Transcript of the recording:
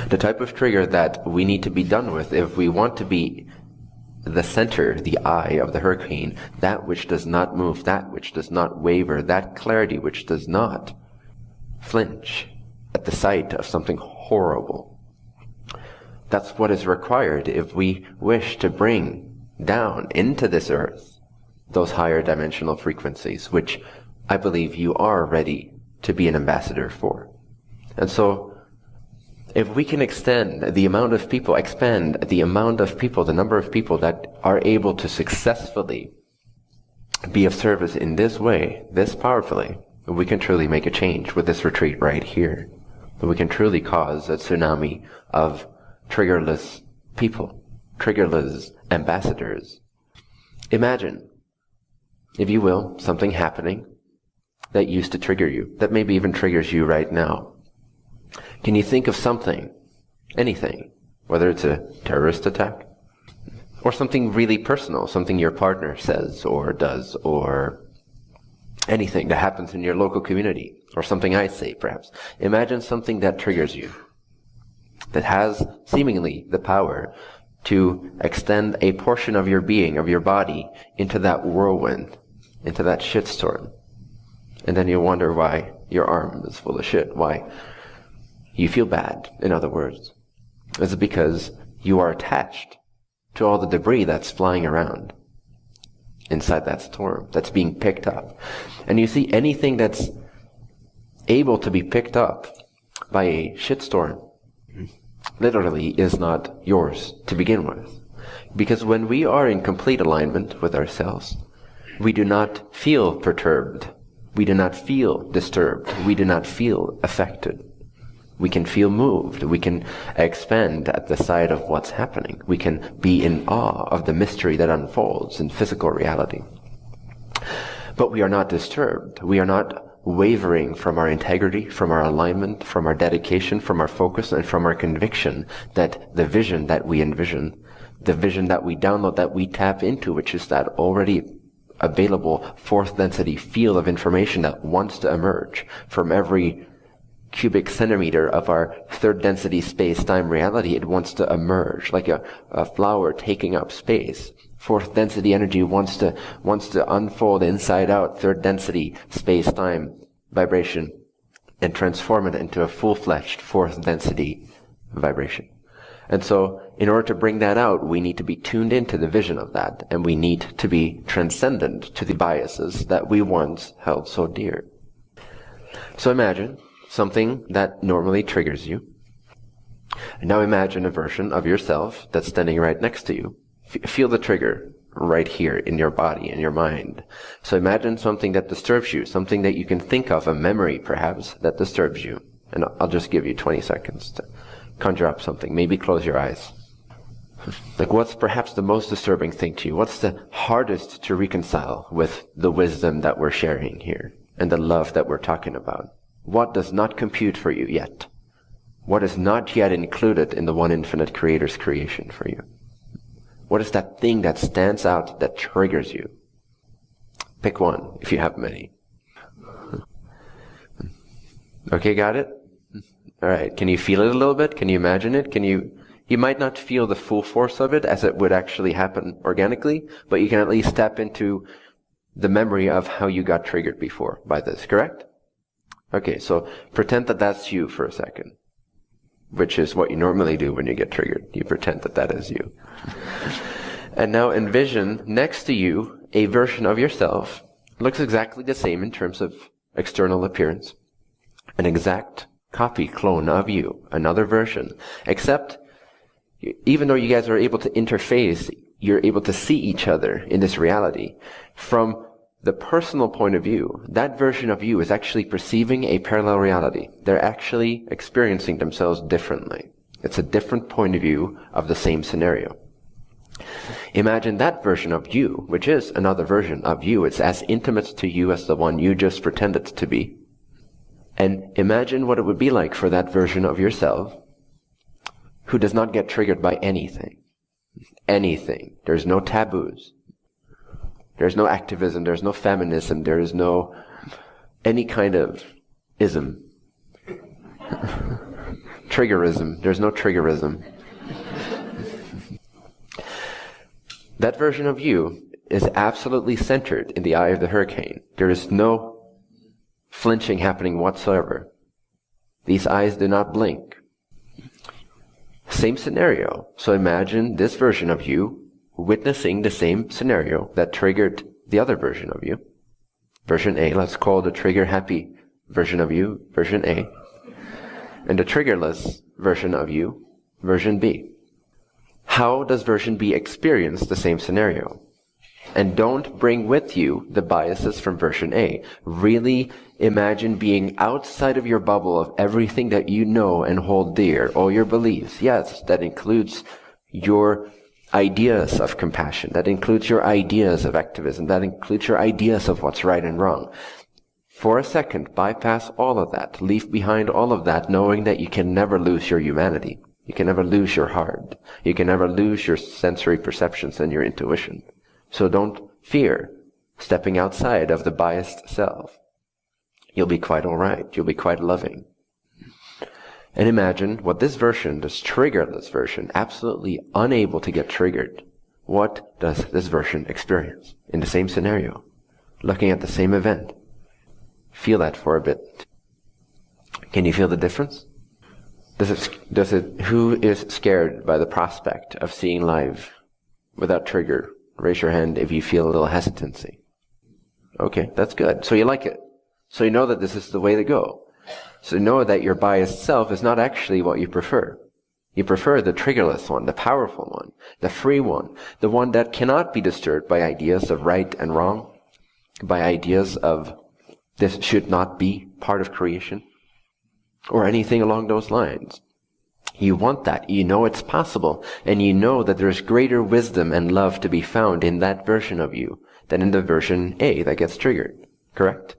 The type of trigger that we need to be done with if we want to be the center, the eye of the hurricane, that which does not move, that which does not waver, that clarity which does not flinch at the sight of something horrible. That's what is required if we wish to bring down into this earth those higher dimensional frequencies, which I believe you are ready to be an ambassador for. And so, if we can expand the amount of people the number of people that are able to successfully be of service in this way, this powerfully, we can truly make a change with this retreat right here. We can truly cause a tsunami of triggerless people, triggerless ambassadors. Imagine, if you will, something happening that used to trigger you, that maybe even triggers you right now. Can you think of something, anything, whether it's a terrorist attack, or something really personal, something your partner says or does, or anything that happens in your local community, or something I say perhaps. Imagine something that triggers you, that has seemingly the power to extend a portion of your being, of your body, into that whirlwind, into that shitstorm. And then you wonder why your arm is full of shit, why you feel bad, in other words. It's because you are attached to all the debris that's flying around inside that storm, that's being picked up. And you see, anything that's able to be picked up by a shitstorm literally is not yours to begin with. Because when we are in complete alignment with ourselves, we do not feel perturbed. We do not feel disturbed. We do not feel affected. We can feel moved. We can expand at the sight of what's happening. We can be in awe of the mystery that unfolds in physical reality. But we are not disturbed. We are not wavering from our integrity, from our alignment, from our dedication, from our focus, and from our conviction that the vision that we envision, the vision that we download, that we tap into, which is that already available fourth density field of information that wants to emerge from every cubic centimeter of our third density space-time reality. It wants to emerge like a flower taking up space. Fourth density energy wants to unfold inside out third density space-time vibration and transform it into a full-fledged fourth density vibration. And so in order to bring that out, we need to be tuned into the vision of that, and we need to be transcendent to the biases that we once held so dear. So imagine something that normally triggers you. And now imagine a version of yourself that's standing right next to you. Feel the trigger right here in your body, in your mind. So imagine something that disturbs you, something that you can think of, a memory perhaps, that disturbs you. And I'll just give you 20 seconds to conjure up something. Maybe close your eyes. Like, what's perhaps the most disturbing thing to you? What's the hardest to reconcile with the wisdom that we're sharing here and the love that we're talking about? What does not compute for you yet? What is not yet included in the one infinite creator's creation for you? What is that thing that stands out, that triggers you? Pick one, if you have many. Okay, got it? Alright, can you feel it a little bit? Can you imagine it? You might not feel the full force of it as it would actually happen organically, but you can at least tap into the memory of how you got triggered before by this, correct? Okay, so pretend that that's you for a second, which is what you normally do when you get triggered. You pretend that that is you. And now envision next to you a version of yourself, looks exactly the same in terms of external appearance, an exact copy, clone of you, another version, except even though you guys are able to interface, you're able to see each other in this reality. From the personal point of view, that version of you is actually perceiving a parallel reality. They're actually experiencing themselves differently. It's a different point of view of the same scenario. Imagine that version of you, which is another version of you. It's as intimate to you as the one you just pretended to be. And imagine what it would be like for that version of yourself who does not get triggered by anything. Anything. There's no taboos. There's no activism. There's no feminism. There is no any kind of ism. triggerism. There's no triggerism. That version of you is absolutely centered in the eye of the hurricane. There is no flinching happening whatsoever. These eyes do not blink. Same scenario. So imagine this version of you witnessing the same scenario that triggered the other version of you. Version A, let's call the trigger-happy version of you version A. And the triggerless version of you, version B. How does version B experience the same scenario? And don't bring with you the biases from version A. Really imagine being outside of your bubble of everything that you know and hold dear, all your beliefs. Yes, that includes your ideas of compassion. That includes your ideas of activism. That includes your ideas of what's right and wrong. For a second, bypass all of that. Leave behind all of that, knowing that you can never lose your humanity. You can never lose your heart. You can never lose your sensory perceptions and your intuition. So don't fear stepping outside of the biased self. You'll be quite all right. You'll be quite loving. And imagine what this version, this triggerless version, absolutely unable to get triggered, what does this version experience in the same scenario, looking at the same event? Feel that for a bit. Can you feel the difference? Who is scared by the prospect of seeing live without trigger? Raise your hand if you feel a little hesitancy. Okay, that's good. So you like it. So you know that this is the way to go. So know that your biased self is not actually what you prefer. You prefer the triggerless one, the powerful one, the free one, the one that cannot be disturbed by ideas of right and wrong, by ideas of this should not be part of creation, or anything along those lines. You want that. You know it's possible, and you know that there's greater wisdom and love to be found in that version of you than in the version A that gets triggered. Correct?